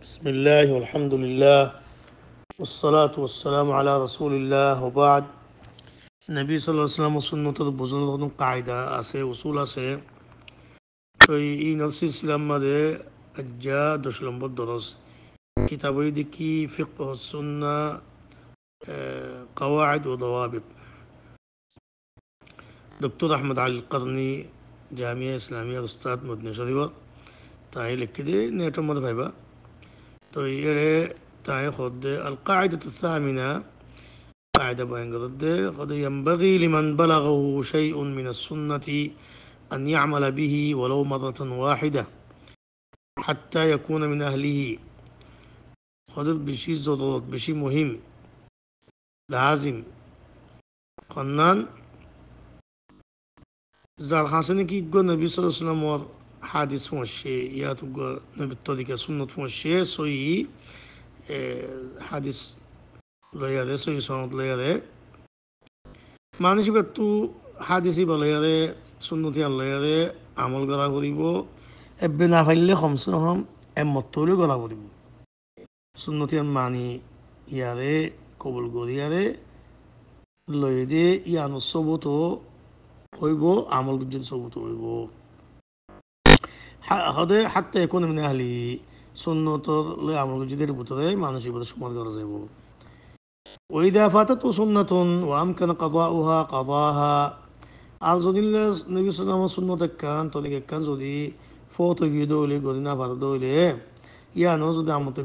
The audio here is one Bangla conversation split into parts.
بسم الله والحمد لله والصلاة والسلام على رسول الله وبعد নবী সাল্লাল্লাহু আলাইহি ওয়াসাল্লাম সুন্নতের বোঝানোর কোনো কায়দা আছে উসুল আছে তো এই সিলসিলার মধ্যে আজ্জা 10 নম্বর দরস কিতাবই দেখি ফিকহ সুন্নাহ قواعد وضوابط دكتور أحمد علي القرني جامعة إسلامية أستاذ مدني شريف তাই লিখে দিয়ে নেটের মধ্যে ভাইবা তো এর তাই خد القاعدة الثامنة قاعدة بينقضد قد ينبغي لمن بلغه شيء من السنة أن يعمل به ولو مرة واحدة حتى يكون من أهله قد بشي ضرورت بشي مهم لازم قنان زار حسن كي يقول النبي صلى الله عليه وسلم حادث هو الشيء يا تقول نبي الطريقة سنة هو الشيء سوي حادث لا يده سوي سنة لا يده মানুষ একটু হাদিসি বলে আরে সুন্নতি আল্লাহ আরে আমল করা করিব এবে না পাইলে কমসে কম এমতলে করা করিব সুন্নতি মানি ইয়ারে কবুল করি আরে লই দে ইয়ানো সবত হইব আমল যদি সবত হইব হদে হাতে কোন মানে আহলি সুন্নতর লই আমল যদি ভিতরে মানুষের ভিতরে সমান করা যাইব وإذا فاتته سنة وأمكن قضاؤها قضاها আর যদি নবী সাল্লাল্লাহু আলাইহি সুন্নত কান তদিকে কান যদি ফটো গিয়ে হইলে গদিনা ভালো দইলে ইয়ানো যদি আমতে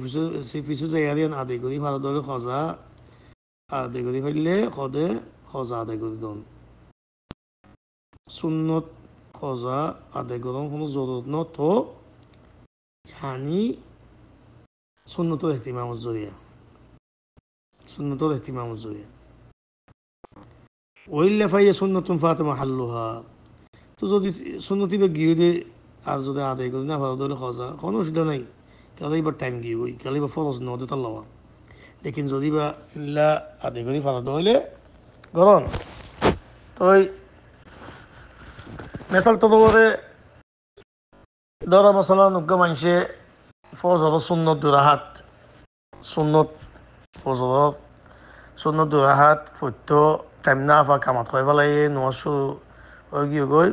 ফিসে যাই আরিয়ান আদে গদি ভালো দইলে খজা আদে গদি ফেললে খদে খজা আদে গদি দন সুন্নত খজা আদে গদন কোনো জরুরত ন তো ইয়ানি সুন্নতের ইহতিমামের জরিয়া সুন্নতের ইহতিমামের জরিয়া ওইল্লা ফাইয়া সুন্নতুন ফাতেমা হাল্লুহা তো যদি সুন্নতি বা গিয়ে দে আর যদি আদায় করি না ভালো ধরে খজা কোনো অসুবিধা নাই কালে এবার টাইম গিয়ে বই কালে এবার ফরজ নদে তার লওয়া লেকিন যদি বা ইল্লা আদায় করি ভালো ধরলে গরম তো ওই মেসাল তো ধরে ধরা মশলা নজ্ঞ মানুষে ফরজ হলো সুন্নত দুরাহাত সুন্নত ফরজ হলো সুন্নত দুরাহাত ফত্য টাইম না বা কামাত হয় পেলাই নশো ওই গিয়ে গই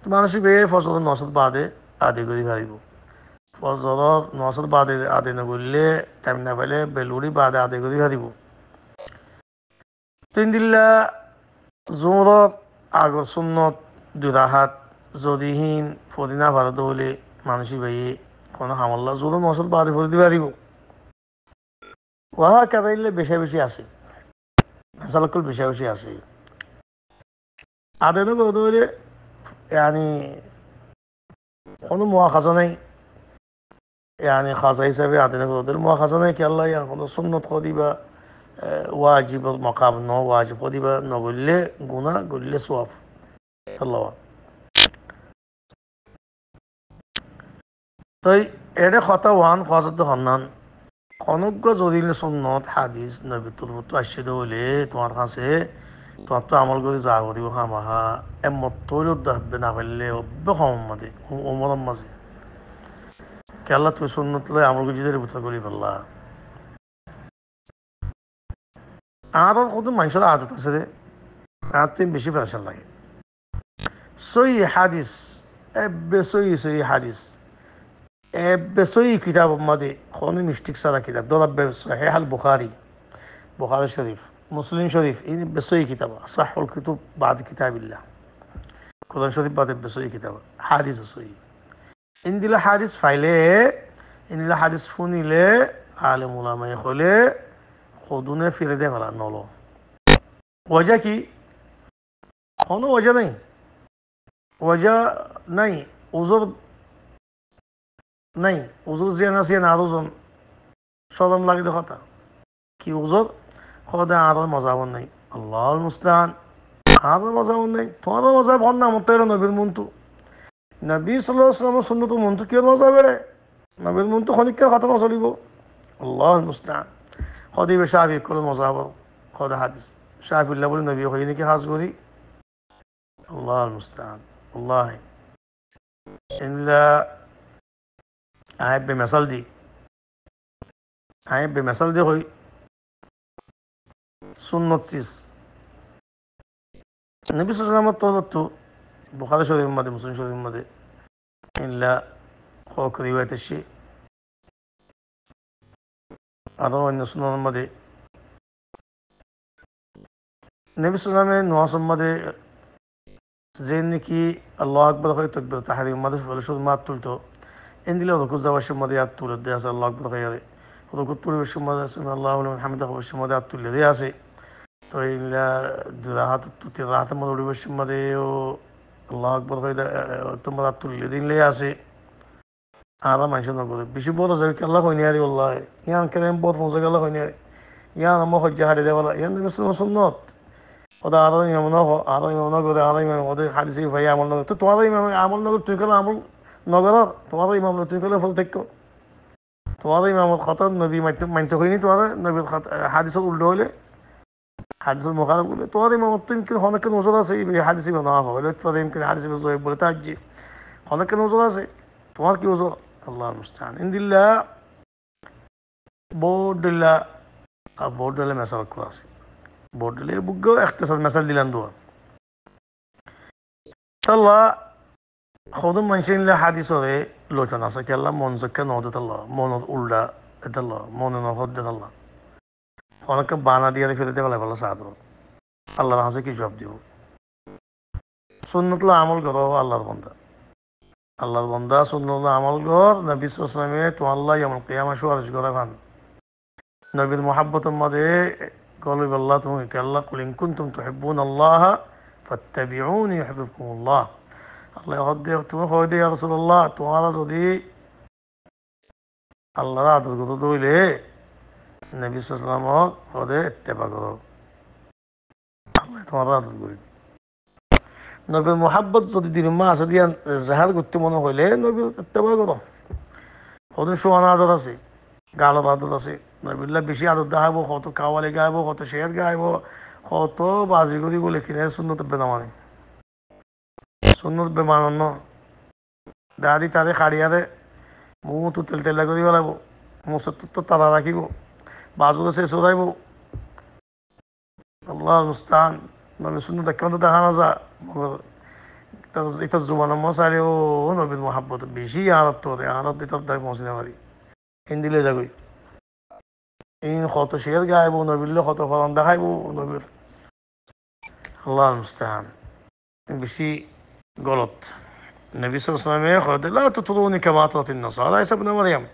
তো মানুষের বেয়ে ফসল নশত বাদে আদি করে পারিব ফসল নশত বাদে আদি নগরলে টাইম না পাইলে বেলুড়ি বাদে আদি করে পারিব তিন দিল্লা জোরত আগর সুন্নত দুরাহাত যদিহীন ফদিনা ভারত হলে মানুষের বেয়ে কোনো হামল্লা জোর নশত বাদে ফদিতে পারিব ওহা কেদাইলে বেশি বেশি আসে সালাকুল বেশি বেশি আসে আদে নগর يعني কোনো মুআখাজা নাই يعني খাজা হিসাবে আদিনা ওদের মুআখাজা নাই কি আল্লাহ কোনো সুন্নত কদিবা ওয়াজিব মাকাম ন ওয়াজিব কদিবা নগরলে গুনাহ গরলে সওয়াব আল্লাহ তাই এডে কথা ওয়ান খাজাত হন্নান অনজ্ঞ জদিল সুন্নত হাদিস নবী তুরবত আসিদ হইলে তোমার কাছে তোমার তো আমল করে যা করিব হামাহা এমত তৈরি দাহবে না পারলে অব্য কম মাঝে ওমর মাঝে কেলা তুই সুন্নত লই আমল করে যদি ভিতর করি পারলা আর কত মানুষের আদত আছে রে আর তুই বেশি প্রেশার লাগে সই হাদিস এব্বে সই হাদিস এব্বে সই কিতাব মাদে কোন মিস্টেক সারা কিতাব দরাব্বে সহিহ আল বুখারী বুখারী শরীফ মুসলিম শরীফ এই বেসই কিতাব সাহুল কুতুব বাদ কিতাবিল্লাহ কোরআন শরীফ বাদে বেসই কিতাব হাদিস সই ইনদিলা হাদিস ফাইলে ইনদিলা হাদিস শুনিলে আলেম উলামায়ে হলে খদুনে ফিরে দে ফেলা নলো ওজা কি কোনো ওজা নাই ওজা নাই উজুর নাই উজুর জিয়ান আছে না আরোজন সরম লাগে কথা কি উজুর খদে আর মজাবন নাই আল্লাহর মুস্তান আর মজাবন নাই তোমার মজা ভন না মত নবীর মন্তু নবী সাল্লাল্লাহু আলাইহি ওয়াসাল্লাম সুন্নত মন্তু কি মজা বেড়ে নবীর মন্তু খনিকের কথা না চলিব আল্লাহর মুস্তান খদি বে শাফি কোন মজাব খদা হাদিস শাফিল্লাহ বলে নবী হই নাকি হাজ করি আল্লাহর মুস্তান আল্লাহ ইল্লা আইবে মিসাল দি আয় বেমেসাল দিয়ে হই সুন্নত চিজ নবী সাল্লামের তরফ বুখারী শরীফের মধ্যে মুসলিম শরীফের মধ্যে ইল্লা হক রিওয়ায়ত এসে আরও অন্য সুন্নাহর মধ্যে নবী সাল্লামের নোয়াজের মধ্যে যে নাকি আল্লাহ আকবর হয় তকবীর তাহরিম মধ্যে শুধু মাত তুলতো এন্দিলে রুকু যাওয়ার সময় হাত তুলে দিয়ে আছে আল্লাহ আকবর হয় রুকু পরিবেশের মধ্যে আছে আল্লাহ হামিদা পরিবেশের মধ্যে হাত তুলে দিয়ে আছে তো এইগুলা রাহাত তুতি রাহাতের মধ্যে পরিবেশের মধ্যেও আল্লাহ আকবর হয় তোমার হাত তুলে দিলে আছে আরাম মানুষ নগরে বেশি বড় যাবে আল্লাহ হয় নিয়ারি আল্লাহ ইয়ান কেন বড় মজা আল্লাহ হয় নিয়ারি ইয়ান আমার হজ্জা হারিয়ে দেওয়া ইয়ান দেবে সুন্নত ওদের আরো ইমাম আরো ইমাম নগরে আরো ইমাম ওদের হাদিসি ভাই আমল নগর তো তোমার ইমাম আমল নগর তুই কেন আমল নগর তোমার ইমাম তুই কেন ফল থাকো তোমার ইমামত খতর নবী মানতে হয়নি তোমার নবীর হাদিসের উল্টো হলে হাদিসের মোকারব করলে তোমার ইমামত তো ইমকিন অনেকের নজর আছে এই হাদিসি বানা হলে তোমার ইমকিন হাদিসি বলে তাজ্জি অনেকের নজর আছে তোমার কি নজর আল্লাহ মুস্তান ইন্দিল্লা বোর্ডিল্লা বোর্ডলে মেসাল করা আছে বোর্ডলে বুকেও এখতেসাদ মেসাল দিলাম দোয়া আল্লাহ خودم منشین له حدیث وره لوچان است که الله منزک نودت الله من اولدا ات الله من نهود الله অনেক বানা দিয়ে ফেলে দেওয়া ভালো সাদর আল্লাহর হাসে কি জবাব দিব সুন্নতুল্লাহ আমল করো আল্লাহর বন্দা সুন্নতুল্লাহ আমল কর নবী সাল্লামে তো আল্লাহ যেমন কিয়ামা সুয়ারিশ করে খান নবীর মোহাব্বতের মধ্যে কলব আল্লাহ তুমি কে আল্লাহ কুল ইন কুনতুম তুহিব্বুন আল্লাহ ফাত্তাবিউনি ইউহিব্বুকুমুল্লাহ আল্লাহ হদ্দে তুমি হয় দে ইয়া রাসূলুল্লাহ তোমারা যদি আল্লাহর আদর করতে হইলে নবী সাল্লাল্লাহু হদে ইত্তেবা করো আল্লাহ তোমার আদর করি নবীর মোহাব্বত যদি দিন মাসে দিয়া জাহার করতে মনে হইলে নবীর ইত্তেবা করো হদে সোয়ানা আদর আছে গালত আদর আছে নবীল্লাহ বেশি আদর দেখাবো কত কাওয়ালি গাইবো কত শের গাইবো কত বাজিগরি বলে কিনে সুন্নত বেদামানি সুন্নত বেমানন্ন দাদি তারে খাড়িয়ারে মুখ তো তেল তেলা করিব লাগব মুসত তো তারা রাখিব বাজুরে শেষ হইব আল্লাহ মুস্তান নবী সুন্নত কেমন দেখা না যা এটা জুবানের মশারে ও নবীর মোহাব্বত বেশি আরব তো আরব দিতে তাই পৌঁছে পারি হিন্দিলে যাগই এই কত শের গাইব নবীর কত ফলন দেখাইব নবীর আল্লাহ মুস্তান বেশি গলত النبي صلى الله عليه وسلم يقول لا تطروني كما أطرت النصارى عيسى ابن مريم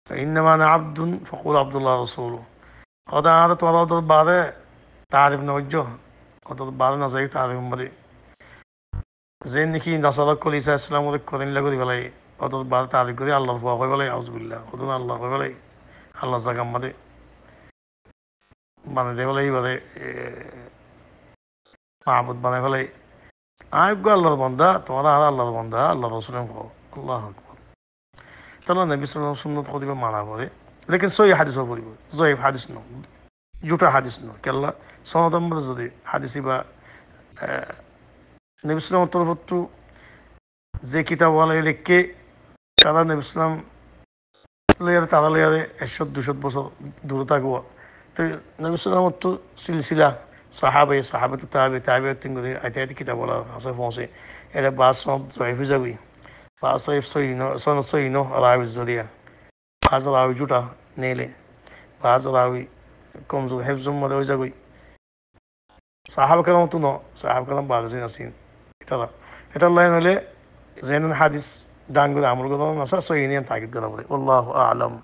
فإنما أنا عبد فقول عبد الله رسوله هذا عادة ولا ضرب بعده تعرف نوجه وضرب بعده نظري تعرف مري زين نكي نصارى كل عيسى السلام عليكم كورين لغوري بلاي وضرب بعده تعرف كوري الله فوق بلاي أعوذ بالله خدنا الله بلاي الله زكام مري بنا ده بلاي بلاي معبود بنا بلاي আইব আল্লাহর বান্দা তোমরা আর আল্লাহর বান্দা আল্লাহ রসুলের কো আল্লাহ আকবার তাহলে নবী সাল্লাল্লাহু সুন্নত করিবে মানা করে লেকিন সহি হাদিস করিব জয়ীফ হাদিস ন জুটা হাদিস ন কেল্লা সনদম যদি হাদিসি বা নবী সাল্লাল্লাহু তরফতু যে কিতাব ওয়ালা লিখকে তারা নবী সাল্লাম লইয়ারে তারা লইয়ারে 100-200 বছর দূরে থাকবো তো নবী সাল্লাল্লাহু তো সিলসিলা صحابة تابعة تنقل أتيت كتاب ولا أصيف موسى إلى بعض صنف ضعيف زوي فأصيف صنف صينو راوي الزريع بعض راوي جوتا نيلي بعض راوي كمزور حفظ مدوي زوي صحابة كلام تنو صحابة كلام بعض زين أسين إتلا الله ينولي زين الحديث دانقل عمل قدر نصر صينيا تاكد قدر والله أعلم